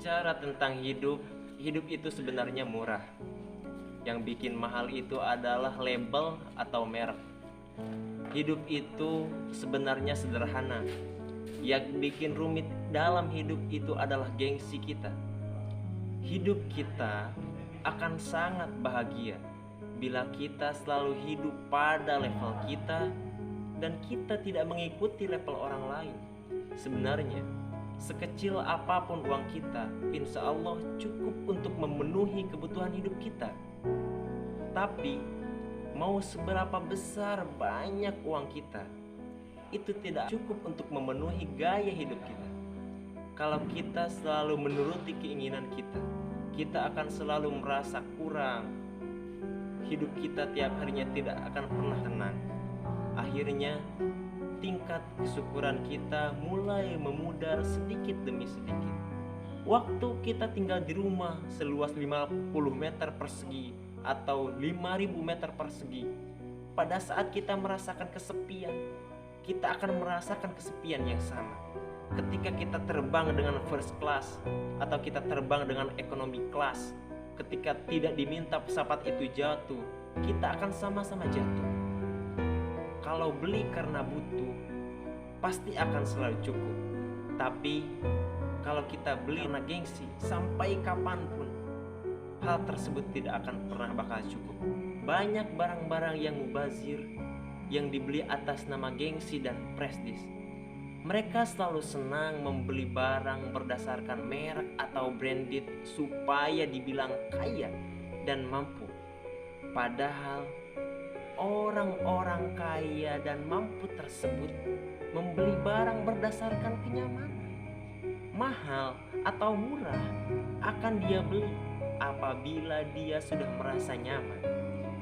Bicara tentang hidup, hidup itu sebenarnya murah. Yang bikin mahal itu adalah label atau merek. Hidup itu sebenarnya sederhana. Yang bikin rumit dalam hidup itu adalah gengsi kita. Hidup kita akan sangat bahagia bila kita selalu hidup pada level kita dan kita tidak mengikuti level orang lain. Sebenarnya, sekecil apapun uang kita, insya Allah cukup untuk memenuhi kebutuhan hidup kita. Tapi, mau seberapa besar banyak uang kita, itu tidak cukup untuk memenuhi gaya hidup kita. Kalau kita selalu menuruti keinginan kita akan selalu merasa kurang. Hidup kita tiap harinya tidak akan pernah tenang. Akhirnya, tingkat kesyukuran kita mulai memudar sedikit demi sedikit. Waktu kita tinggal di rumah seluas 50 meter persegi atau 5.000 meter persegi, pada saat kita merasakan kesepian, kita akan merasakan kesepian yang sama. Ketika kita terbang dengan first class atau kita terbang dengan economy class, ketika tidak diminta pesawat itu jatuh, kita akan sama-sama jatuh. Kalau beli karena butuh, pasti akan selalu cukup. Tapi kalau kita beli karena gengsi, sampai kapanpun hal tersebut tidak akan pernah bakal cukup. Banyak barang-barang yang mubazir yang dibeli atas nama gengsi dan prestis. Mereka selalu senang membeli barang berdasarkan merek atau branded supaya dibilang kaya dan mampu. Padahal orang-orang kaya dan mampu tersebut membeli barang berdasarkan kenyamanan. Mahal atau murah akan dia beli apabila dia sudah merasa nyaman.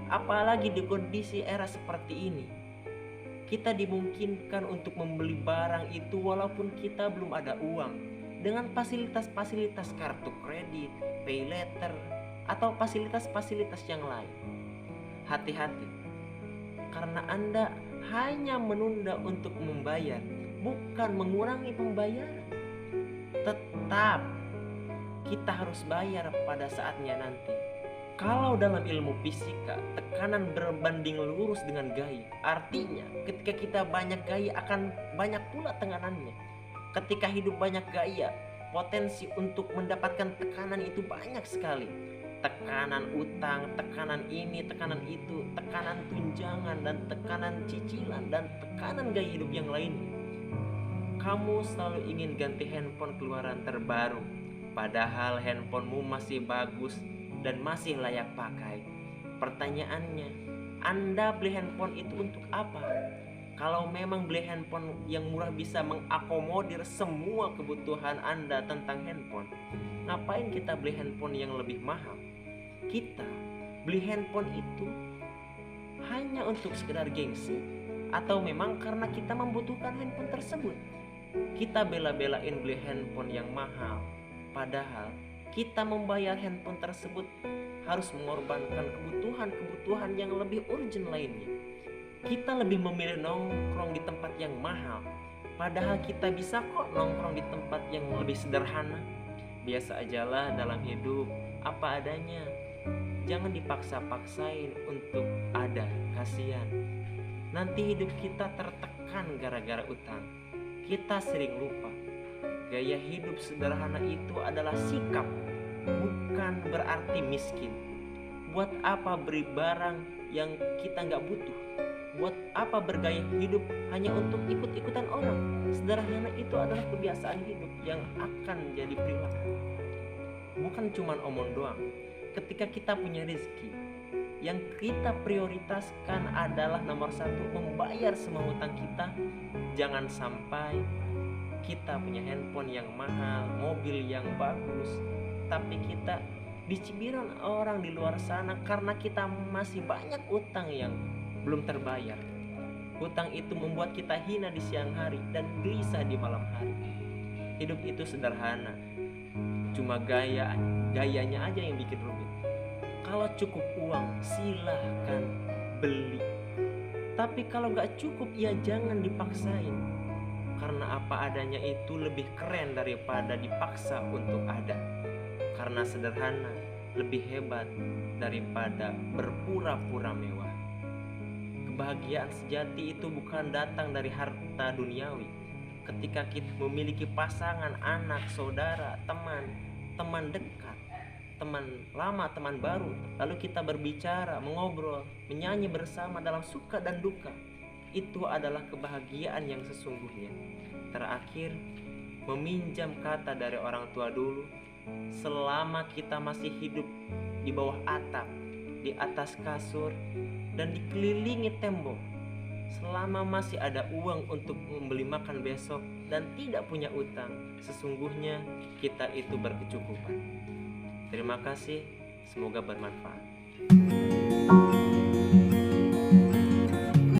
Apalagi di kondisi era seperti ini, kita dimungkinkan untuk membeli barang itu walaupun kita belum ada uang, dengan fasilitas-fasilitas kartu kredit, pay letter, atau fasilitas-fasilitas yang lain. Hati-hati, karena Anda hanya menunda untuk membayar, bukan mengurangi pembayaran. Tetap kita harus bayar pada saatnya nanti. Kalau dalam ilmu fisika, tekanan berbanding lurus dengan gaya. Artinya, ketika kita banyak gaya akan banyak pula tekanannya. Ketika hidup banyak gaya, potensi untuk mendapatkan tekanan itu banyak sekali. Tekanan utang, tekanan ini, tekanan itu, tekanan tunjangan, dan tekanan cicilan, dan tekanan gaya hidup yang lainnya. Kamu selalu ingin ganti handphone keluaran terbaru, padahal handphonemu masih bagus dan masih layak pakai. Pertanyaannya, Anda beli handphone itu untuk apa? Kalau memang beli handphone yang murah bisa mengakomodir semua kebutuhan Anda tentang handphone, ngapain kita beli handphone yang lebih mahal? Kita beli handphone itu hanya untuk sekedar gengsi, atau memang karena kita membutuhkan handphone tersebut? Kita bela-belain beli handphone yang mahal, padahal kita membayar handphone tersebut harus mengorbankan kebutuhan-kebutuhan yang lebih urgent lainnya. Kita lebih memilih nongkrong di tempat yang mahal, padahal kita bisa kok nongkrong di tempat yang lebih sederhana. Biasa ajalah dalam hidup, apa adanya. Jangan dipaksa-paksain untuk ada, kasihan. Nanti hidup kita tertekan gara-gara utang. Kita sering lupa, gaya hidup sederhana itu adalah sikap, bukan berarti miskin. Buat apa beri barang yang kita gak butuh? Buat apa bergaya hidup hanya untuk ikut-ikutan orang? Sederhana itu adalah kebiasaan hidup yang akan jadi perilaku. Bukan cuma omong doang. Ketika kita punya rezeki, yang kita prioritaskan adalah nomor satu, membayar semua hutang kita. Jangan sampai kita punya handphone yang mahal, mobil yang bagus, tapi kita dicibiran orang di luar sana karena kita masih banyak utang yang belum terbayar. Hutang itu membuat kita hina di siang hari dan gelisah di malam hari. Hidup itu sederhana, cuma gayanya aja yang bikin rumit. Kalau cukup uang, silahkan beli. Tapi kalau gak cukup, ya jangan dipaksain. karena apa adanya itu lebih keren daripada dipaksa untuk ada. Karena sederhana lebih hebat daripada berpura-pura mewah. Kebahagiaan sejati itu bukan datang dari harta duniawi. Ketika kita memiliki pasangan, anak, saudara, teman dekat, teman lama, teman baru, lalu kita berbicara, mengobrol, menyanyi bersama dalam suka dan duka, itu adalah kebahagiaan yang sesungguhnya. Terakhir, meminjam kata dari orang tua dulu, selama kita masih hidup di bawah atap, di atas kasur, dan dikelilingi tembok, selama masih ada uang untuk membeli makan besok dan tidak punya utang, sesungguhnya kita itu berkecukupan. Terima kasih, semoga bermanfaat.